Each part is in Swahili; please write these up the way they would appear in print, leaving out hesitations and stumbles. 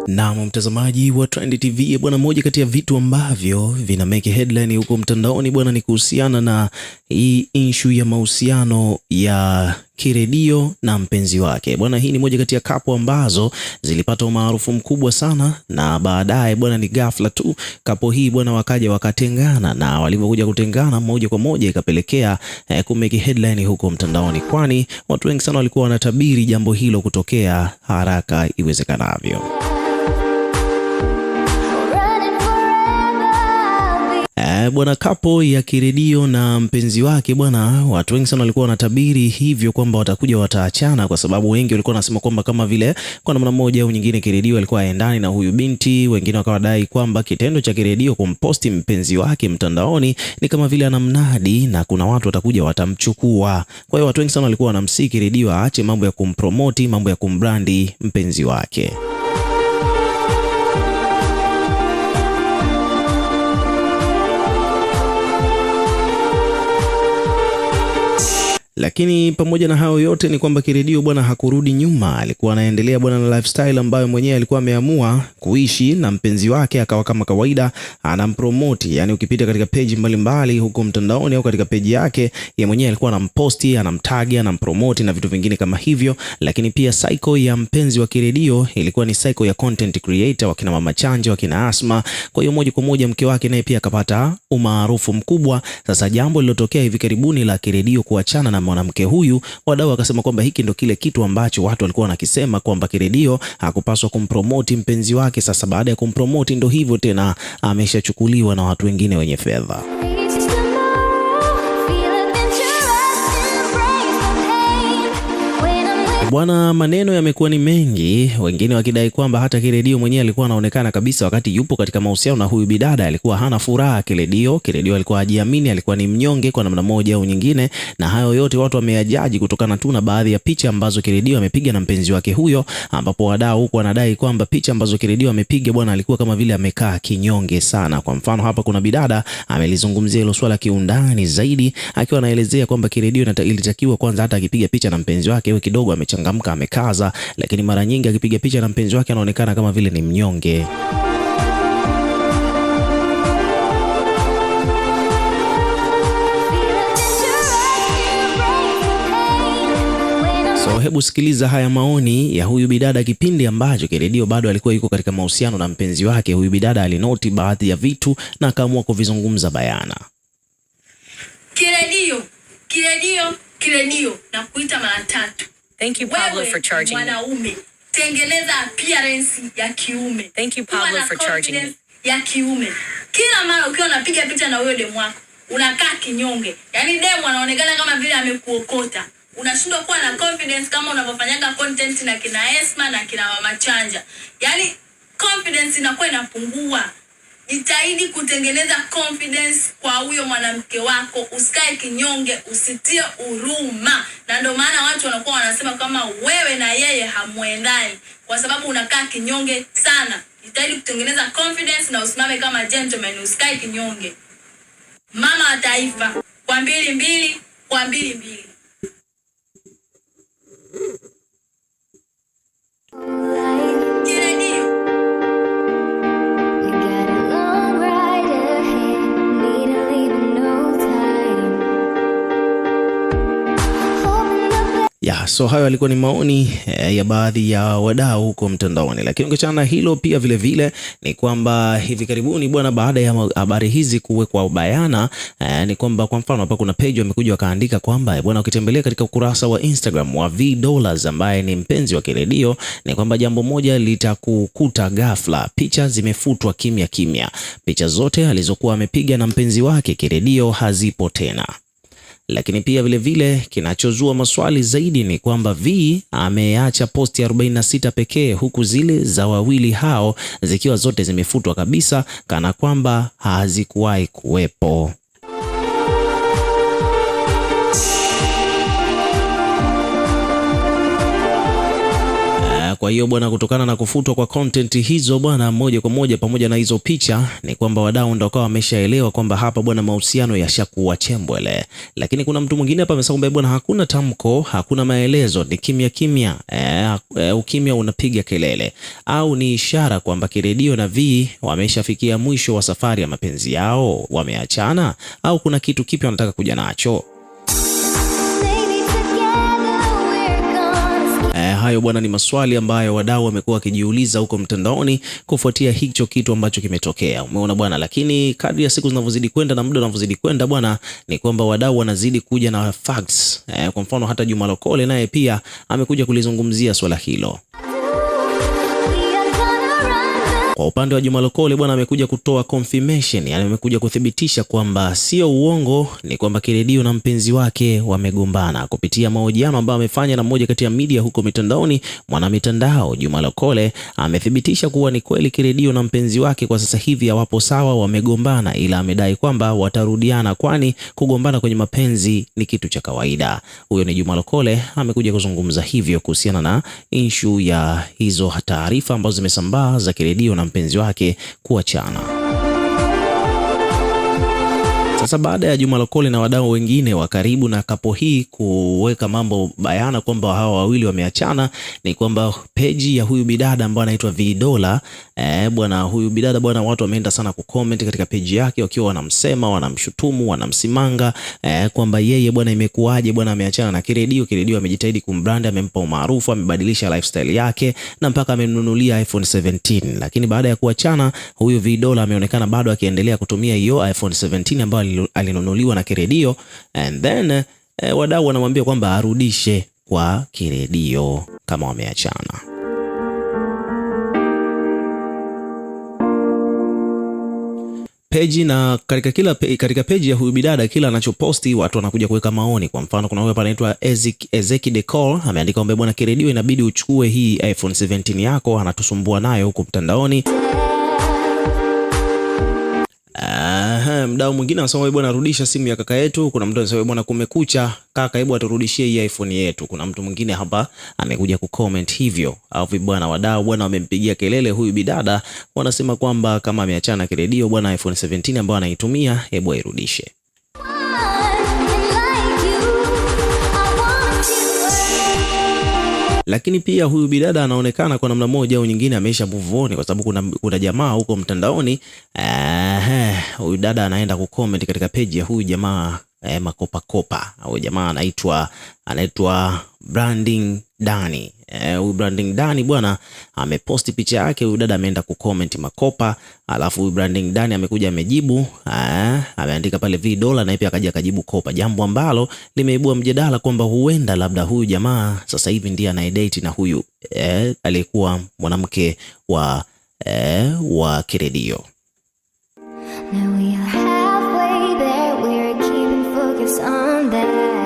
Na mtazamaji wa Trend TV bwana, moja kati ya vitu ambavyo vina make headline huko mtandaoni bwana ni kuhusiana na hii issue ya mahusiano ya Kiredio na mpenzi wake bwana. Hii ni moja kati ya kapo ambazo zilipata umaarufu mkubwa sana, na baadaye bwana ni ghafla tu kapo hii bwana wakaja wakatengana, na walivyokuja kutengana moja kwa moja ikapelekea kumake headline huko mtandaoni, kwani watu wengi sana walikuwa wanatabiri jambo hilo kutokea haraka iwezekanavyo. Bwana, kapo ya Kiredio na mpenzi wake bwana, watu wengi sana walikuwa wanatabiri hivyo kwamba watakuja wataachana, kwa sababu wengi walikuwa wanasema kwamba kama vile kwa namna moja au nyingine Kiredio alikuwa aendani na huyu binti. Wengine wakawadai kwamba kitendo cha Kiredio kumposti mpenzi wake mtandaoni ni kama vile anamnadi na kuna watu watakuja watamchukua. Kwa hiyo watu wengi sana walikuwa wanamsihi Kiredio aache mambo ya kumpromoti, mambo ya kumbrandi mpenzi wake. Lakini pamoja na hayo yote ni kwamba Kiredio bwana hakurudi nyuma, alikuwa anaendelea bwana na lifestyle ambayo mwenyewe alikuwa ameamua kuishi na mpenzi wake, akawa kama kawaida anampromote. Yani ukipita katika page mbalimbali huko mtandaoni au katika page yake ya mwenyewe alikuwa anamposti, anamtag, anampromote na vitu vingine kama hivyo. Lakini pia cycle ya mpenzi wa Kiredio ilikuwa ni cycle ya content creator, wakina Mama Chanja, wakina Asma. Kwa hiyo moja kwa moja mke wake naye pia akapata umaarufu mkubwa. Sasa jambo lilotokea hivi karibuni la Kiredio kuachana na mwanamke huyu, wadau wakasema kwamba hiki ndo kile kitu ambacho watu walikuwa wanakisema kwamba Kiredio hakupaswa kumpromoti mpenzi wake. Sasa baada ya kumpromoti ndo hivyo tena ameshachukuliwa na watu wengine wenye fedha. Bwana, maneno yamekuwa ni mengi, wengine wakidai kwamba hata Kiredio mwenyewe alikuwa anaonekana kabisa wakati yupo katika mahusiano na huyu bidada alikuwa hana furaha. Kiredio alikuwa hajiamini, alikuwa ni mnyonge kwa namna moja au nyingine, na hayo yote watu wameyajaji kutokana tu na baadhi ya picha ambazo Kiredio amepiga na mpenzi wake huyo, ambapo wadau huko wanadai kwamba picha ambazo Kiredio amepiga bwana alikuwa kama vile amekaa kinyonge sana. Kwa mfano hapa kuna bidada amelizungumzia hilo swala kiundani zaidi, akiwa anaelezea kwamba Kiredio ilitakiwa kwanza hata akipiga picha na mpenzi wake iwe kidogo amechangamka, amekaza, lakini mara nyingi akipiga picha na mpenzi wake anaonekana kama vile ni mnyonge. So hebu sikiliza haya maoni ya huyu bidada kipindi ambacho Kiredio bado alikuwa yuko katika mahusiano na mpenzi wake. Huyu bidada alinoti baadhi ya vitu na akaamua kuvizungumza bayana. Kiredio na kuita mara tatu. Thank you, Pablo, for charging. Mwanaume, tengeneza appearance ya kiume. Thank you, Pablo, for charging me. Ya kiume. Kila mara ukiwa unapiga picha na huyo demu wako, unakaa kinyonge. Yaani demu anaonekana kama vile amekuokota. Unashindwa kuwa na confidence kama unavyofanyaga content na kina Esma na kina Mama Chanja. Yaani confidence inakuwa inapungua. Jitahidi kutengeneza confidence kwa huyo mwanamke wako, usikae kinyonge, usitie huruma. Na ndio maana watu wanakuwa wanasema kama wewe na yeye hamuendani kwa sababu unakaa kinyonge sana. Jitahidi kutengeneza confidence na usimame kama gentleman, usikae kinyonge. Mama wa taifa, kwa 22 kwa 22. So hayo alikuwa ni maoni ya baadhi ya wadau huko mtandaoni. Lakini ukiachana na hilo pia vile vile ni kwamba hivi karibuni bwana, baada ya habari hizi kuwekwa bayana, ni kwamba kwa mfano hapa kuna page wamekuja wakaandika kwamba bwana, ukitembelea katika ukurasa wa Instagram wa V-Dollars ambaye ni mpenzi wa Kiredio, ni kwamba jambo moja litakukuta ghafla. Picha zimefutwa kimya kimya. Picha zote alizokuwa amepiga na mpenzi wake Kiredio hazipo tena. Lakini pia vile vile kinachozua maswali zaidi ni kwamba V ameacha posti 46 pekee, huku zile za wawili hao zikiwa zote zimefutwa kabisa kana kwamba hazikuwahi kuwepo. Kwa hiyo bwana, kutokana na kufutwa kwa content hizo bwana, moja kwa moja pamoja na hizo picha, ni kwamba wadau ndio wakawa wameshaelewa kwamba hapa bwana mahusiano yashakuwa chembwele. Lakini kuna mtu mwingine hapa amesema bwana, hakuna tamko, hakuna maelezo, ni kimya kimya. Ukimya unapiga kelele, au ni ishara kwamba Kiredio na V wameshafikia mwisho wa safari ya mapenzi yao, wameachana, au kuna kitu kipya wanataka kuja nacho? Hayo bwana ni maswali ambayo wadau wamekuwa wakijiuliza huko mtandaoni kufuatia hicho kitu ambacho kimetokea. Umeona bwana, lakini kadri ya siku zinavyozidi kwenda na muda unavyozidi kwenda bwana, ni kwamba wadau wanazidi kuja na facts. Kwa mfano hata Juma Lokole naye pia amekuja kulizungumzia swala hilo. Kwa upande wa Juma Lokole bwana, amekuja kutoa confirmation, yani amekuja kuthibitisha kwamba sio uongo, ni kwamba Kiredio na mpenzi wake wamegombana. Kupitia mahojiano ambayo amefanya na mmoja kati ya media huko mitandaoni, mwanamitandao Juma Lokole amethibitisha kuwa ni kweli Kiredio na mpenzi wake kwa sasa hivi hawapo sawa, wamegombana, ila amedai kwamba watarudiana, kwani kugombana kwenye mapenzi ni kitu cha kawaida. Huyo ni Juma Lokole amekuja kuzungumza hivyo kuhusiana na issue ya hizo taarifa ambazo zimesambaa za Kiredio na mpenzi wake kuachana. Sasa baada ya Juma Lokole na wadau wengine wa karibu na kapo hii kuweka mambo bayana kwamba hawa wawili wameachana, ni kwamba peji ya huyu bidada ambaye anaitwa Vidola, bwana huyu bidada bwana, watu wameenda sana kucomment katika peji yake wakiwa wanamsema, wanamshutumu, wanamsimanga kwamba yeye bwana imekuaje bwana ameachana na Kiredio. Kiredio amejitahidi kumbrand, amempa umaarufu, amebadilisha lifestyle yake na mpaka amemnunulia iPhone 17. Lakini baada ya kuachana, huyu Vidola ameonekana bado akiendelea kutumia hiyo iPhone 17 ambayo alinunuliwa na Kiredio, and then wadau wanamwambia kwamba arudishe kwa Kiredio kama wameachana. Peji na katika peji ya huyu bidada, kila anachoposti watu wanakuja kuweka maoni. Kwa mfano kuna huyu hapa anaitwa Ezeki Decor ameandika kwamba bwana Kiredio, inabidi uchukue hii iPhone 17 yako, anatusumbua nayo huko mtandaoni. Mdau mwingine anasema bwana rudisha simu ya kaka yetu. Kuna mtu anasema bwana kumekucha kaka, hebu aturudishie hii iPhone yetu. Kuna mtu mwingine hapa amekuja kucomment hivyo. Au vipi bwana, wadau bwana wamempigia kelele huyu bidada, wanasema kwamba kama ameachana Kiredio bwana, iPhone 17 ambayo anaitumia hebu airudishe. Lakini pia huyu bidada anaonekana kwa namna moja au nyingine amesha move on, kwa sababu kuna jamaa huko mtandaoni huyu dada anaenda kucomment katika page ya huyu jamaa makopa. Huyu jamaa anaitwa Branding Dani. Huyu Branding Dani bwana ameposti picha yake, huyu dada ameenda kucomment makopa, alafu huyu Branding Dani amekuja amejibu, ameandika pale Vidola na pia akaja akajibu kopa, jambo ambalo limeibua mjadala kwamba huenda labda huyu jamaa sasa hivi ndiye anayedate na huyu aliyekuwa mwanamke wa Kiredio.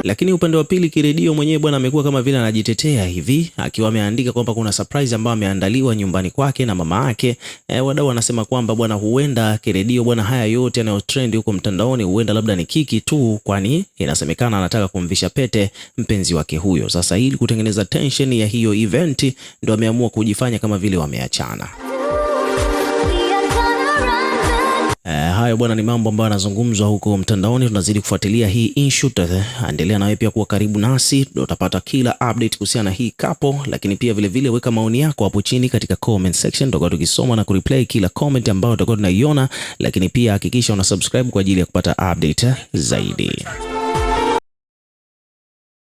Lakini upande wa pili Kiredio mwenyewe bwana amekuwa kama vile anajitetea hivi, akiwa ameandika kwamba kuna surprise ambayo ameandaliwa nyumbani kwake na mama yake. Wadau wanasema kwamba bwana huenda Kiredio bwana, haya yote yanayotrend huko mtandaoni huenda labda ni kiki tu, kwani inasemekana anataka kumvisha pete mpenzi wake huyo. Sasa ili kutengeneza tension ya hiyo event ndio ameamua kujifanya kama vile wameachana. Hayo bwana ni mambo ambayo yanazungumzwa huko mtandaoni. Tunazidi kufuatilia hii issue. Endelea na wewe pia kuwa karibu nasi, ndio utapata kila update kuhusiana na hii couple. Lakini pia vile weka maoni yako hapo chini katika comment section, tutakuwa tukisoma na kureplay kila comment ambayo tutakuwa tunaiona. Lakini pia hakikisha una subscribe kwa ajili ya kupata update zaidi.